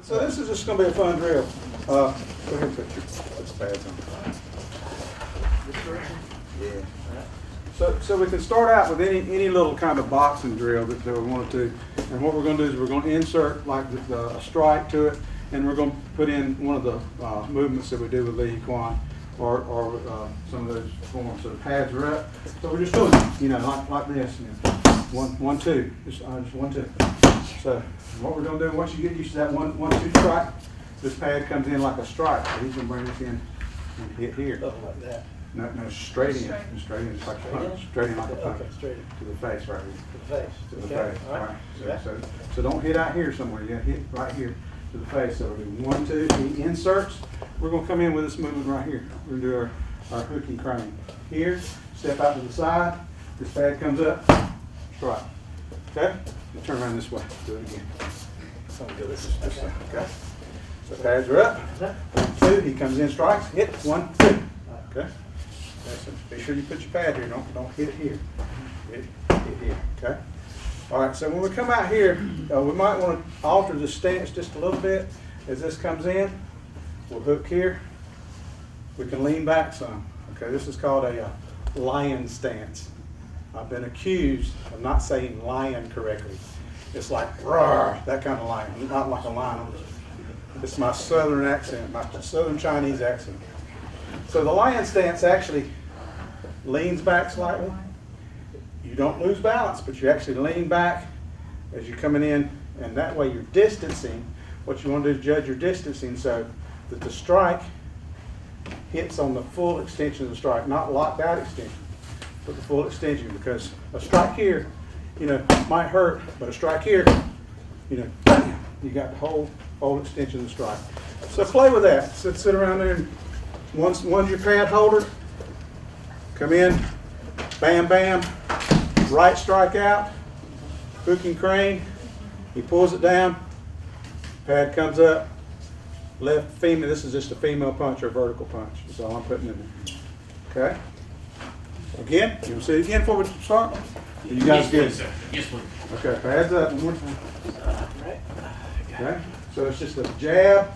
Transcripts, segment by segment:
So this is just going to be a fun drill. Go ahead and put your pads on. Yeah. So we can start out with any little kind of boxing drill that we want to do. And what we're going to do is we're going to insert like a strike to it, and we're going to put in one of the movements that we do with LiHeQuanTaulu or some of those forms. So the pads are up. So we're just doing it, like this. One, two. Just 1, 2. So what we're going to do, once you get used to that 1, 2 strike, this pad comes in like a strike. So he's going to bring this in and hit here. Oh, like that. No, straight in. Straight in. It's like a punch. Straight in like a punch. Okay, straight in. To the face right here. To the face. To the Okay. face. All right. So don't hit out here somewhere. You got to hit right here to the face. So we'll do 1, 2. He inserts. We're going to come in with this movement right here. We're going to do our hook and crane. Here, step out to the side. This pad comes up. Strike. Okay? Turn around this way. Do it again. Okay. So pads are up. 1, 2. He comes in, strikes. Hit. 1, 2. Okay. Be sure you put your pad here. Don't hit it here. Hit here. Okay. All right. So when we come out here, we might want to alter the stance just a little bit. As this comes in, we'll hook here. We can lean back some. Okay. This is called a lion stance. I've been accused of not saying lion correctly. It's like roar, that kind of lion, not like a lion. It's my southern accent, my southern Chinese accent. So the lion stance actually leans back slightly. You don't lose balance, but you actually lean back as you're coming in, and that way you're distancing. What you want to do is judge your distancing so that the strike hits on the full extension of the strike, not locked out extension, but the full extension, because a strike here, might hurt, but a strike here, you got the whole extension of the strike. So play with that. Sit around there, and once your pad holder, come in, bam, bam, right strike out, hook and crane, he pulls it down, pad comes up, left female, this is just a female punch or vertical punch, that's all I'm putting in there. Okay? Again, you want to see it again before we start? You guys good? Yes, please. Okay, pads up one more time. Okay, so it's just a jab,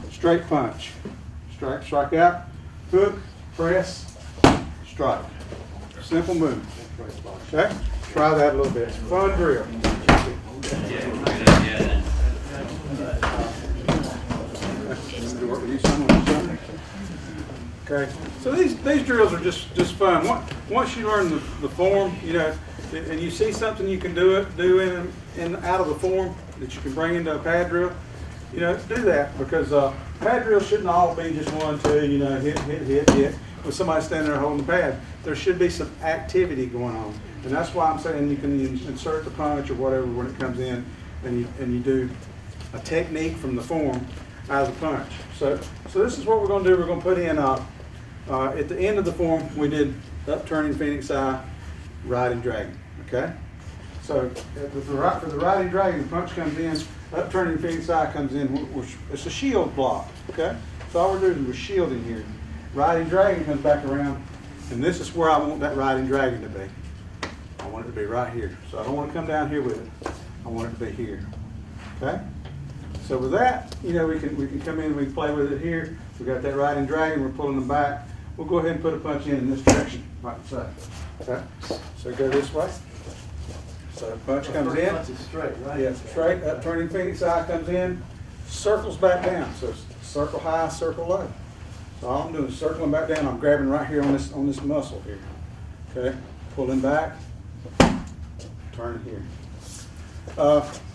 straight punch. Strike out, hook, press, strike. Simple move. Okay, try that a little bit. It's a fun drill. Okay, so these drills are just fun. Once you learn the form, and you see something you can do in out of the form that you can bring into a pad drill, do that, because pad drills shouldn't all be just 1, 2, hit, with somebody standing there holding the pad. There should be some activity going on, and that's why I'm saying you can insert the punch or whatever when it comes in, and you do a technique from the form out of the punch. So this is what we're going to do. We're going to put in at the end of the form we did upturning phoenix eye, riding dragon. Okay, so for the riding dragon, the punch comes in, upturning phoenix eye comes in. It's a shield block. Okay, so all we're doing is we're shielding here. Riding dragon comes back around, and this is where I want that riding dragon to be. I want it to be right here. So I don't want to come down here with it. I want it to be here. Okay. So with that, we can come in, we can play with it here. We got that riding dragon. We're pulling them back. We'll go ahead and put a punch in this direction, like so. Okay. So go this way. So punch comes in. Punch is straight, right? Yeah, straight. Upturning phoenix eye comes in, circles back down. So it's circle high, circle low. So all I'm doing is circling back down. I'm grabbing right here on this muscle here. Okay, pulling back, turn here.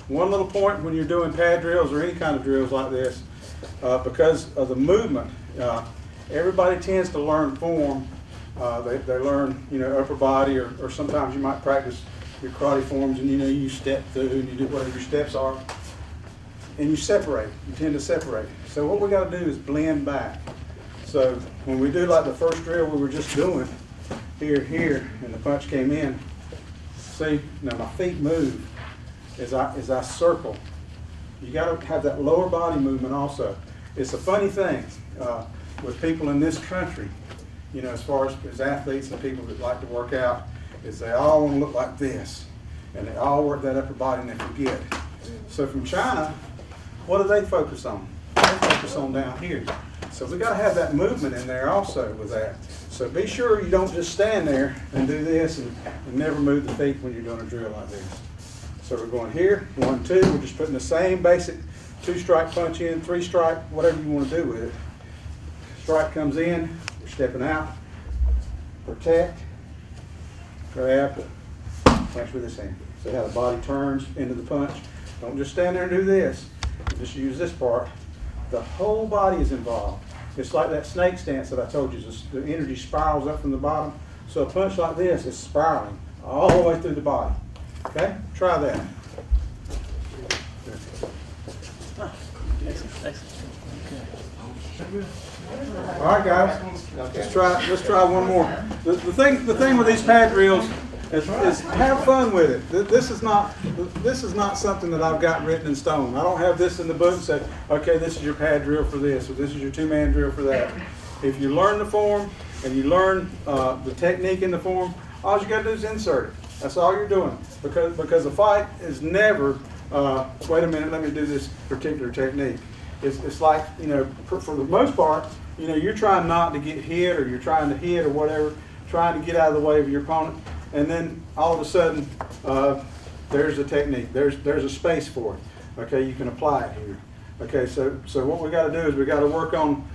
One little point when you're doing pad drills or any kind of drills like this, because of the movement, everybody tends to learn form. They learn, upper body, or sometimes you might practice your karate forms, and you step through and you do whatever your steps are, and you separate. You tend to separate. So what we got to do is blend back. So when we do like the first drill we were just doing, here, and the punch came in. See, now my feet move as I circle. You got to have that lower body movement also. It's a funny thing with people in this country, as far as athletes and people that like to work out, is they all want to look like this, and they all work that upper body and they forget. So from China, what do they focus on? They focus on down here. So we got to have that movement in there also with that. So be sure you don't just stand there and do this and never move the feet when you're doing a drill like this. So we're going here, 1, 2. We're just putting the same basic 2-strike punch in, 3-strike, whatever you want to do with it. Strike comes in, you're stepping out, protect, grab, punch with this hand. See how the body turns into the punch? Don't just stand there and do this. Just use this part. The whole body is involved. It's like that snake stance that I told you. The energy spirals up from the bottom. So a punch like this is spiraling all the way through the body. Okay? Try that. Excellent. All right, guys. Let's try one more. The thing with these pad drills is have fun with it. This is not something that I've got written in stone. I don't have this in the book and say, okay, this is your pad drill for this, or this is your 2-man drill for that. If you learn the form and you learn the technique in the form, all you got to do is insert it. That's all you're doing. Because a fight is never, wait a minute, let me do this particular technique. It's like, you know, for the most part, you know, you're trying not to get hit, or you're trying to hit or whatever, trying to get out of the way of your opponent. And then all of a sudden, there's a technique. There's a space for it. Okay, you can apply it here. Okay, so what we got to do is we got to work on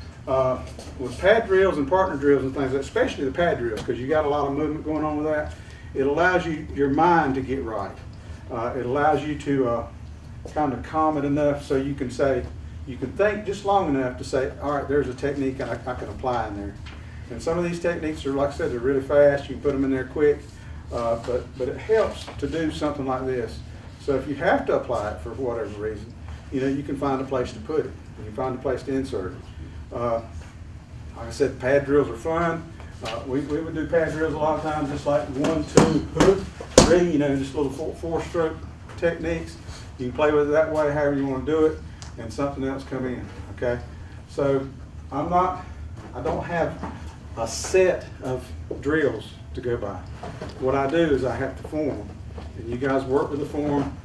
with pad drills and partner drills and things, especially the pad drills, because you got a lot of movement going on with that. It allows your mind to get right. It allows you to kind of calm it enough so you can think just long enough to say, all right, there's a technique I can apply in there. And some of these techniques are, like I said, they're really fast. You can put them in there quick. But it helps to do something like this. So if you have to apply it for whatever reason, you know, you can find a place to put it. You can find a place to insert it. Like I said, pad drills are fun. We would do pad drills a lot of times, just like 1, 2, hook, 3, you know, just little 4-stroke techniques. You can play with it that way, however you want to do it, and something else come in. Okay. So I don't have a set of drills to go by. What I do is I have to form them, and you guys work with the form,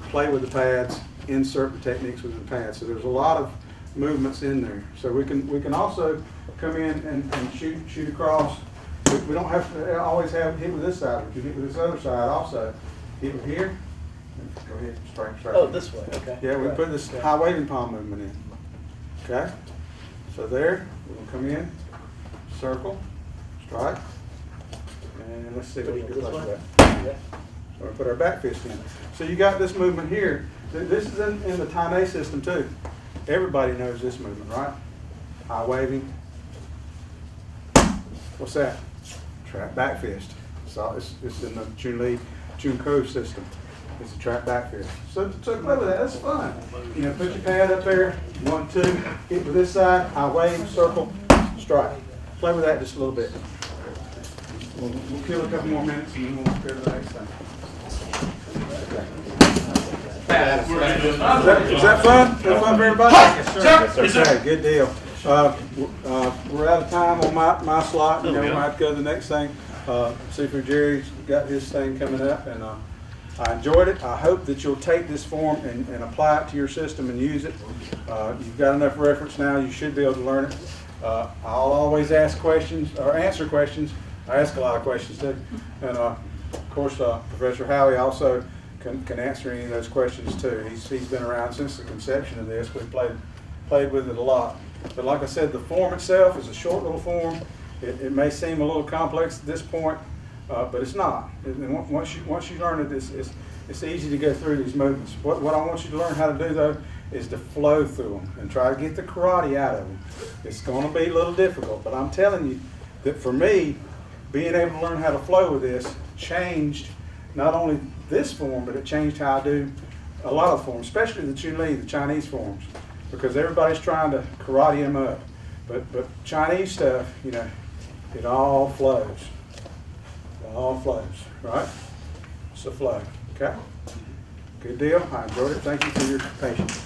play with the pads, insert the techniques with the pads. So there's a lot of movements in there. So we can also come in and shoot across. We don't have to always have hit with this side. We can hit with this other side also. Hit with here. Go ahead, strike. Oh, this way. Okay. Yeah, we put this high waving palm movement in. Okay. So there, we're gonna come in, circle, strike. And let's see if we can get close to that. So we'll put our back fist in. So you got this movement here. This is in the Tane system too. Everybody knows this movement, right? High waving. What's that? Trap back fist. So it's in the Chun-Ko system. It's a trap back fist. So play with that. That's fun. You know, put your pad up there. 1, 2. Hit with this side. High wave, circle, strike. Play with that just a little bit. We'll kill a couple more minutes and then we'll go to the next thing. Is that fun? Is that fun for everybody? Yes, sir. Okay, good deal. We're out of time on my slot. You know, we might have to go to the next thing. Seafood Jerry's got his thing coming up, and I enjoyed it. I hope that you'll take this form and apply it to your system and use it. You've got enough reference now. You should be able to learn it. I'll always ask questions or answer questions. I ask a lot of questions too, and of course Professor Howie also can answer any of those questions too. He's been around since the conception of this. We've played with it a lot. But like I said, the form itself is a short little form. It may seem a little complex at this point, but it's not. And once you learn it, it's easy to go through these movements. What I want you to learn how to do though is to flow through them and try to get the karate out of them. It's going to be a little difficult, but I'm telling you that for me, being able to learn how to flow with this changed not only this form, but it changed how I do a lot of forms, especially the Chun-Li, the Chinese forms, because everybody's trying to karate them up. But Chinese stuff, you know, it all flows. It all flows, right? It's a flow, okay? Good deal. I enjoyed it. Thank you for your patience.